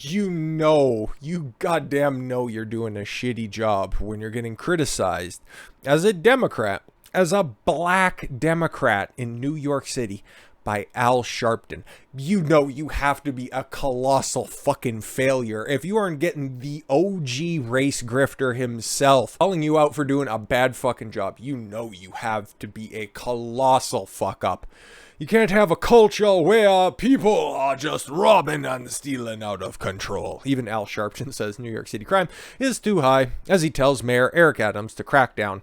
You goddamn know you're doing a shitty job when you're getting criticized as a Democrat, as a black Democrat in New York City by Al Sharpton. You know you have to be a colossal fucking failure if you aren't getting the OG race grifter himself calling you out for doing a bad fucking job. You know you have to be a colossal fuck up. You can't have a culture where people are just robbing and stealing out of control. Even Al Sharpton says New York City crime is too high, as he tells Mayor Eric Adams to crack down.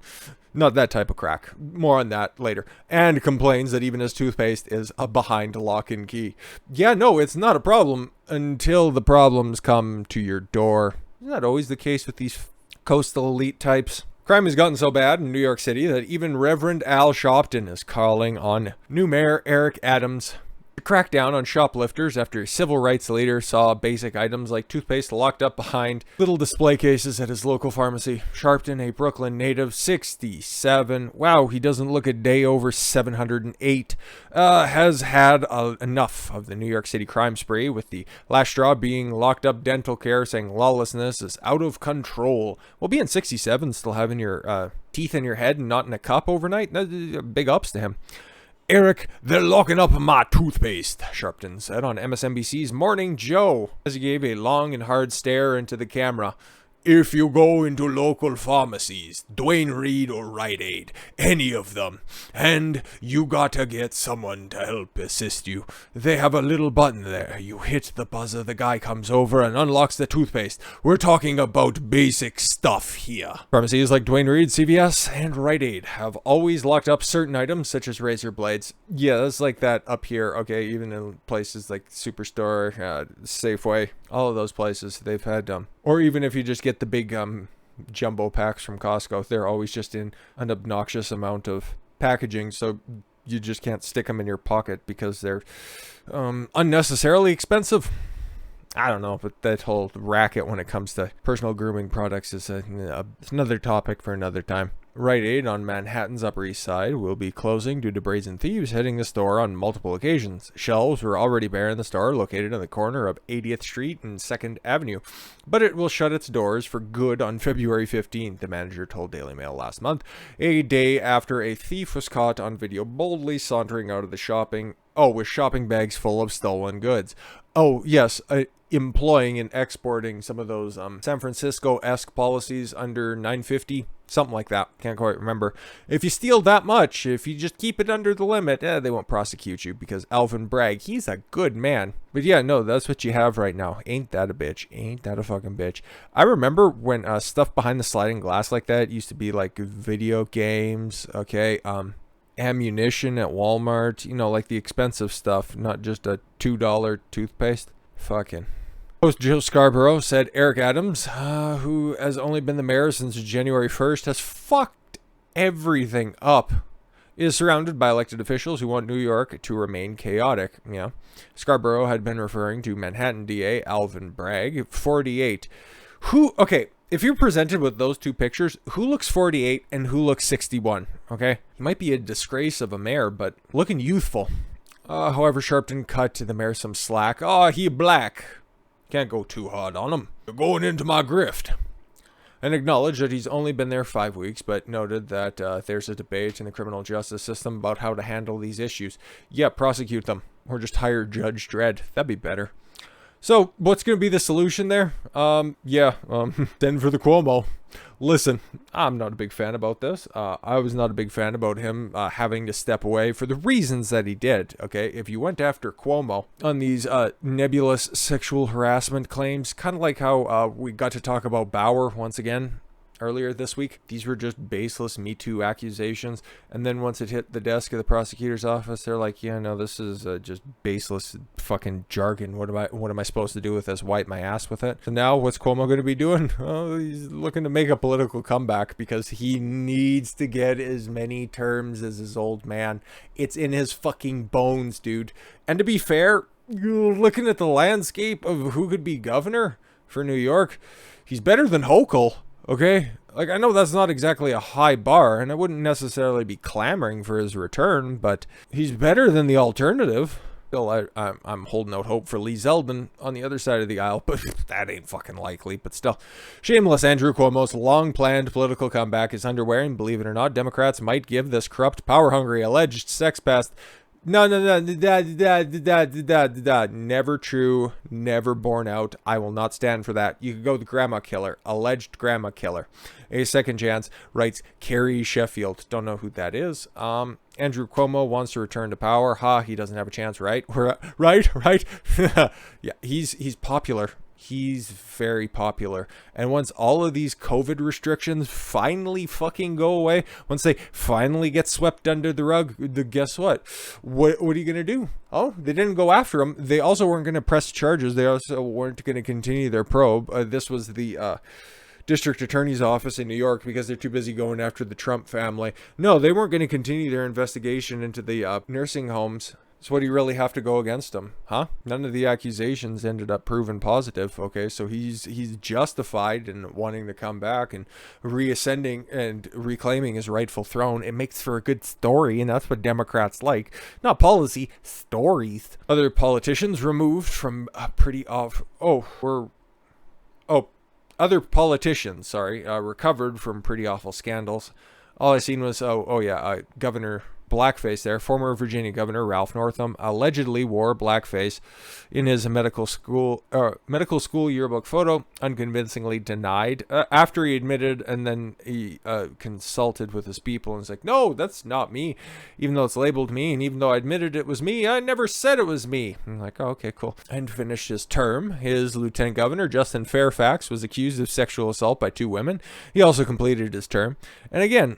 Not that type of crack. More on that later. And complains that even his toothpaste is behind lock and key. Yeah, no, it's not a problem until the problems come to your door. Isn't that always the case with these coastal elite types? Crime has gotten so bad in New York City that even Reverend Al Sharpton is calling on new Mayor Eric Adams to crack down on shoplifters after a civil rights leader saw basic items like toothpaste locked up behind little display cases at his local pharmacy. Sharpton, a Brooklyn native, 67, wow, he doesn't look a day over 708, has had enough of the New York City crime spree, with the last straw being locked up dental care, saying lawlessness is out of control. Well, being 67, still having your teeth in your head and not in a cup overnight, big ups to him. Eric, they're locking up my toothpaste, Sharpton said on MSNBC's Morning Joe, as he gave a long and hard stare into the camera. If you go into local pharmacies, Duane Reade or Rite Aid, any of them, and you gotta get someone to help assist you, they have a little button there. You hit the buzzer, the guy comes over and unlocks the toothpaste. We're talking about basic stuff here. Pharmacies like Duane Reade, CVS, and Rite Aid have always locked up certain items such as razor blades. Yeah, that's like that up here, okay, even in places like Superstore, Safeway, all of those places, they've had, or even if you just get the big jumbo packs from Costco, they're always just in an obnoxious amount of packaging, so you just can't stick them in your pocket because they're unnecessarily expensive. I don't know, but that whole racket when it comes to personal grooming products is another topic for another time. Rite Aid on Manhattan's Upper East Side will be closing due to brazen thieves hitting the store on multiple occasions. Shelves were already bare in the store located on the corner of 80th Street and 2nd Avenue, but it will shut its doors for good on February 15th, the manager told Daily Mail last month, a day after a thief was caught on video boldly sauntering out of the with shopping bags full of stolen goods. Oh, yes, employing and exporting some of those San Francisco-esque policies under 950, something like that. Can't quite remember. If you steal that much, if you just keep it under the limit, they won't prosecute you because Alvin Bragg, he's a good man. But yeah, no, that's what you have right now. Ain't that a bitch? Ain't that a fucking bitch? I remember when stuff behind the sliding glass like that used to be like video games, okay, ammunition at Walmart, you know, like the expensive stuff, not just a $2 toothpaste. Fucking. Host Joe Scarborough said Eric Adams, who has only been the mayor since January 1st, has fucked everything up, is surrounded by elected officials who want New York to remain chaotic. Yeah. Scarborough had been referring to Manhattan DA Alvin Bragg, 48. Okay, if you're presented with those two pictures, who looks 48 and who looks 61? Okay? He might be a disgrace of a mayor, but looking youthful. However, Sharpton cut to the mayor some slack. He black. Can't go too hard on him. You're going into my grift. And acknowledged that he's only been there 5 weeks, but noted that there's a debate in the criminal justice system about how to handle these issues. Yeah, prosecute them. Or just hire Judge Dredd. That'd be better. So, what's going to be the solution there? Send for the Cuomo. Listen, I'm not a big fan about this. I was not a big fan about him having to step away for the reasons that he did, okay? If you went after Cuomo on these nebulous sexual harassment claims, kind of like how we got to talk about Bauer once again earlier this week, these were just baseless Me Too accusations, and then once it hit the desk of the prosecutor's office, they're like, yeah, no, this is just baseless fucking jargon. What am I supposed to do with this? Wipe my ass with it? So now what's Cuomo going to be doing? Oh, he's looking to make a political comeback because he needs to get as many terms as his old man. It's in his fucking bones, dude. And to be fair, looking at the landscape of who could be governor for New York, he's better than Hochul. Okay, like, I know that's not exactly a high bar, and I wouldn't necessarily be clamoring for his return, but he's better than the alternative. Still, I'm holding out hope for Lee Zeldin on the other side of the aisle, but that ain't fucking likely. But still, shameless Andrew Cuomo's long-planned political comeback is underway, and believe it or not, Democrats might give this corrupt, power-hungry, alleged sex pest. No, never true, never borne out. I will not stand for that. You could go the grandma killer, alleged grandma killer. A second chance, writes Carrie Sheffield. Don't know who that is. Andrew Cuomo wants to return to power. He doesn't have a chance, right? Right. Yeah, he's popular. He's very popular. And once all of these COVID restrictions finally fucking go away, once they finally get swept under the rug, guess what? What are you going to do? Oh, they didn't go after him. They also weren't going to press charges. They also weren't going to continue their probe. This was the district attorney's office in New York because they're too busy going after the Trump family. No, they weren't going to continue their investigation into the nursing homes. So what do you really have to go against him? None of the accusations ended up proven positive. Okay, so he's justified in wanting to come back and reascending and reclaiming his rightful throne. It makes for a good story, and that's what Democrats like. Not policy, stories. Other politicians removed from other politicians, recovered from pretty awful scandals. All I seen was, Governor Blackface there, former Virginia Governor Ralph Northam, allegedly wore blackface in his medical school yearbook photo, unconvincingly denied, after he admitted, and then he consulted with his people and was like, no, that's not me, even though it's labeled me, and even though I admitted it was me, I never said it was me. I'm like, oh, okay, cool. And finished his term. His lieutenant governor, Justin Fairfax, was accused of sexual assault by 2 women. He also completed his term. And again,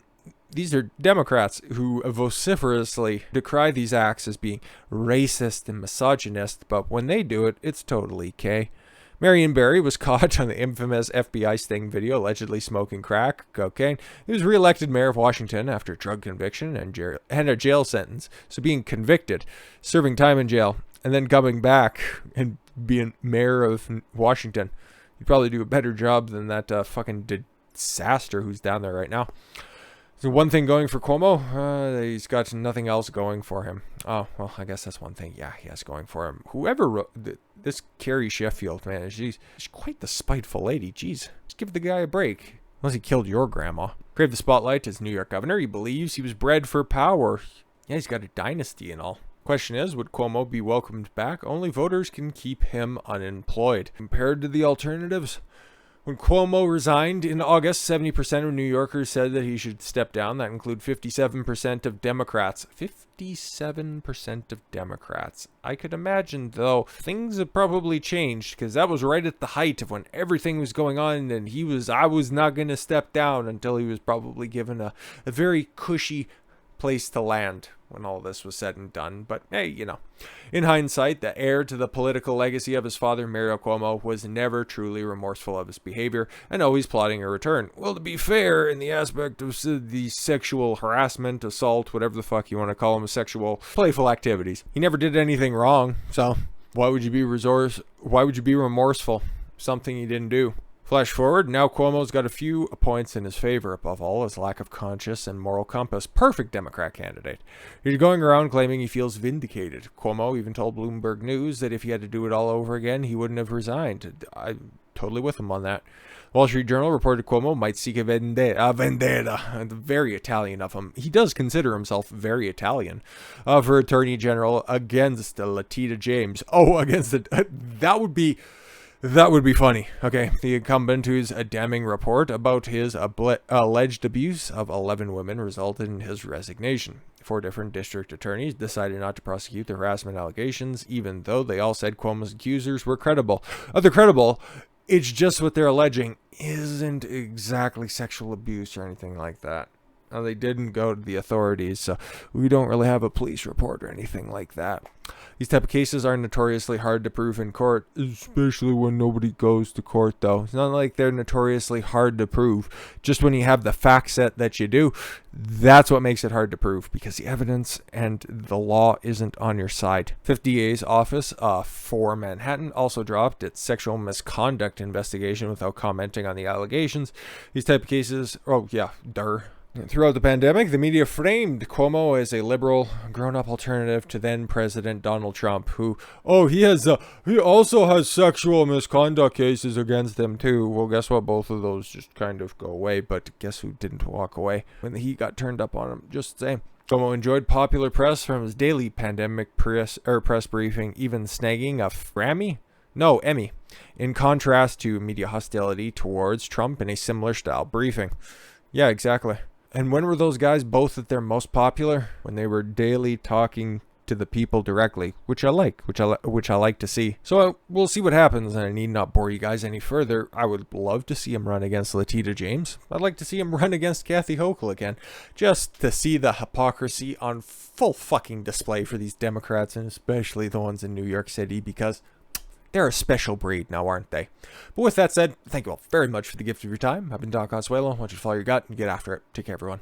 these are Democrats who vociferously decry these acts as being racist and misogynist, but when they do it, it's totally okay. Marion Barry was caught on the infamous FBI sting video, allegedly smoking crack cocaine. He was reelected mayor of Washington after a drug conviction and a jail sentence. So being convicted, serving time in jail, and then coming back and being mayor of Washington, you'd probably do a better job than that fucking disaster who's down there right now. So one thing going for Cuomo, he's got nothing else going for him. Oh, well, I guess that's one thing. Yeah, he has going for him. Whoever wrote this Carrie Sheffield, man, she's quite the spiteful lady. Jeez, just give the guy a break. Unless he killed your grandma. Crave the spotlight as New York governor. He believes he was bred for power. Yeah, he's got a dynasty and all. Question is, would Cuomo be welcomed back? Only voters can keep him unemployed. Compared to the alternatives, when Cuomo resigned in August, 70% of New Yorkers said that he should step down. That includes 57% of Democrats. 57% of Democrats. I could imagine, though, things have probably changed because that was right at the height of when everything was going on, and I was not going to step down until he was probably given a very cushy place to land when all this was said and done. But hey, in hindsight, the heir to the political legacy of his father, Mario Cuomo, was never truly remorseful of his behavior and always plotting a return. Well, to be fair, in the aspect of the sexual harassment, assault, whatever the fuck you want to call them, sexual playful activities, he never did anything wrong. So why would you be remorseful? Something he didn't do. Flash forward, now Cuomo's got a few points in his favor, above all his lack of conscience and moral compass. Perfect Democrat candidate. He's going around claiming he feels vindicated. Cuomo even told Bloomberg News that if he had to do it all over again, he wouldn't have resigned. I'm totally with him on that. Wall Street Journal reported Cuomo might seek a vendetta. Very Italian of him. He does consider himself very Italian. For Attorney General against Letitia James. That would be funny. Okay, the incumbent, whose damning report about his alleged abuse of 11 women resulted in his resignation. 4 different district attorneys decided not to prosecute the harassment allegations, even though they all said Cuomo's accusers were credible. They're credible. It's just what they're alleging isn't exactly sexual abuse or anything like that. Now, they didn't go to the authorities, so we don't really have a police report or anything like that. These type of cases are notoriously hard to prove in court, especially when nobody goes to court, though. It's not like they're notoriously hard to prove. Just when you have the fact set that you do, that's what makes it hard to prove, because the evidence and the law isn't on your side. 50A's office for Manhattan also dropped its sexual misconduct investigation without commenting on the allegations. These type of cases, Throughout the pandemic, the media framed Cuomo as a liberal, grown-up alternative to then-President Donald Trump, who, he also has sexual misconduct cases against him, too. Well, guess what? Both of those just kind of go away, but guess who didn't walk away when the heat got turned up on him? Just the same. Cuomo enjoyed popular press from his daily pandemic press briefing, even snagging a Emmy, in contrast to media hostility towards Trump in a similar style briefing. Yeah, exactly. And when were those guys both at their most popular? When they were daily talking to the people directly, which I like to see. So we'll see what happens, and I need not bore you guys any further. I would love to see him run against Letitia James. I'd like to see him run against Kathy Hochul again, just to see the hypocrisy on full fucking display for these Democrats, and especially the ones in New York City, because they're a special breed now, aren't they? But with that said, thank you all very much for the gift of your time. I've been Doc Consuelo. I want you to follow your gut and get after it. Take care, everyone.